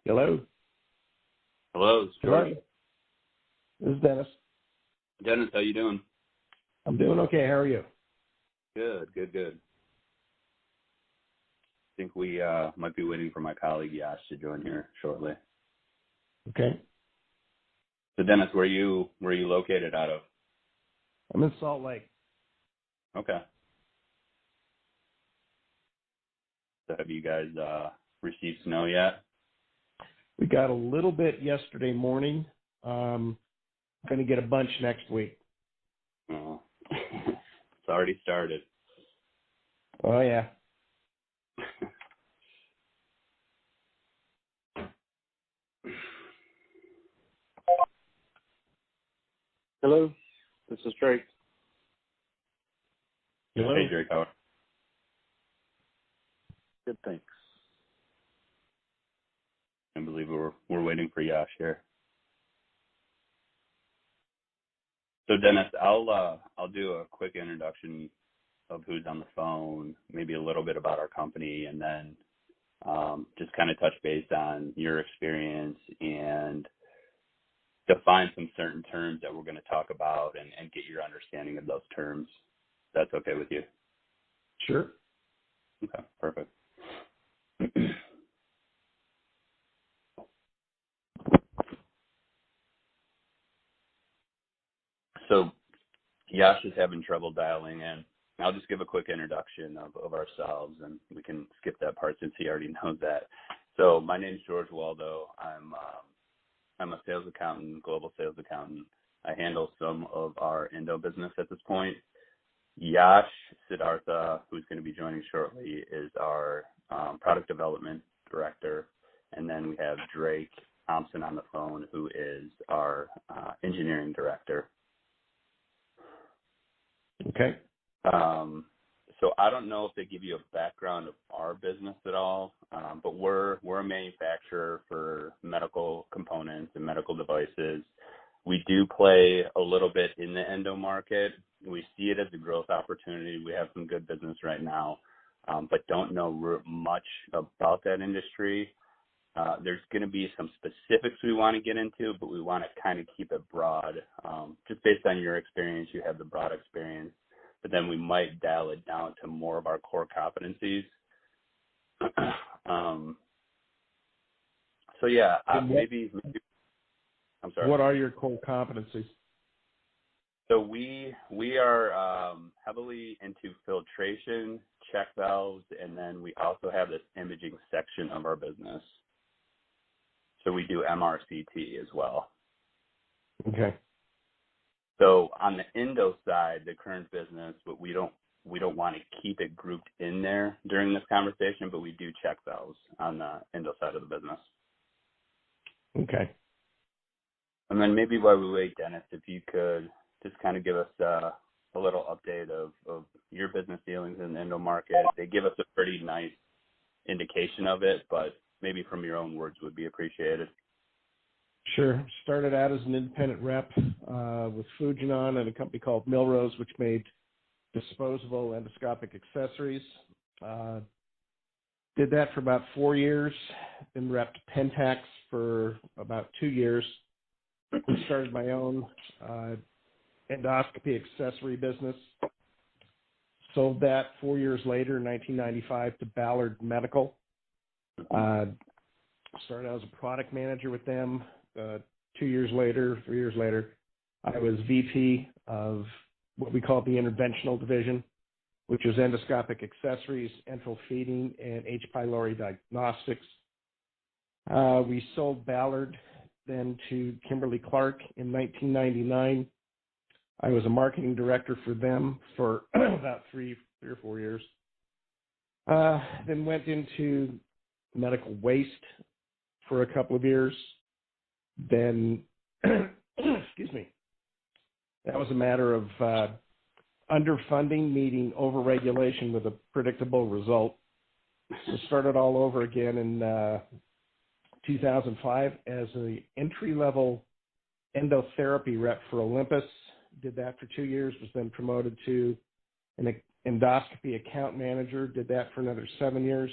Hello. Hello, it's George. Hello. This is Dennis. Dennis, how you doing? I'm doing okay. How are you? Good. I think we might be waiting for my colleague Yash to join here shortly. Okay. So Dennis, where are you located out of? I'm in Salt Lake. Okay. So have you guys received snow yet? We got a little bit yesterday morning. Going to get a bunch next week. Oh. It's already started. Oh, yeah. Hello, this is Drake. Hello. Hey Drake, how? Good, thanks. I believe we're waiting for Yash here. So Dennis, I'll do a quick introduction of who's on the phone, maybe a little bit about our company, and then just kind of touch base on your experience and define some certain terms that we're going to talk about and get your understanding of those terms. That's okay with you? Sure. Okay, perfect. So Yash is having trouble dialing in. I'll just give a quick introduction of ourselves, and we can skip that part since he already knows that. So my name is George Waldo. I'm a sales accountant, global sales accountant. I handle some of our Indo business at this point. Yash Siddhartha, who's going to be joining shortly, is our product development director. And then we have Drake Thompson on the phone, who is our engineering director. Okay. So I don't know if they give you a background of our business at all, but we're a manufacturer for medical components and medical devices. We do play a little bit in the endo market. We see it as a growth opportunity. We have some good business right now, but don't know much about that industry. There's going to be some specifics we want to get into, but we want to kind of keep it broad. Just based on your experience, you have the broad experience, but then we might dial it down to more of our core competencies. So yeah, maybe I'm sorry. What are your core competencies? So we are heavily into filtration, check valves, and then we also have this imaging section of our business. So we do MRCT as well. Okay. So on the endo side, the current business, but we don't want to keep it grouped in there during this conversation, but we do check valves on the endo side of the business. Okay. And then maybe while we wait, Dennis, if you could just kind of give us a little update of your business dealings in the endo market. They give us a pretty nice indication of it, but maybe from your own words would be appreciated. Sure. Started out as an independent rep with Fujinon and a company called Milrose, which made disposable endoscopic accessories. Did that for about 4 years. Then repped Pentax for about 2 years. Started my own endoscopy accessory business. Sold that 4 years later, in 1995, to Ballard Medical. Started out as a product manager with them. 3 years later, I was VP of what we call the interventional division, which is endoscopic accessories, enteral feeding, and H. pylori diagnostics. We sold Ballard then to Kimberly-Clark in 1999. I was a marketing director for them for about 3 or 4 years. Then went into medical waste for a couple of years. Then, excuse me, that was a matter of underfunding meeting overregulation with a predictable result. So started all over again in 2005 as an entry-level endotherapy rep for Olympus. Did that for 2 years, was then promoted to an endoscopy account manager. Did that for another 7 years.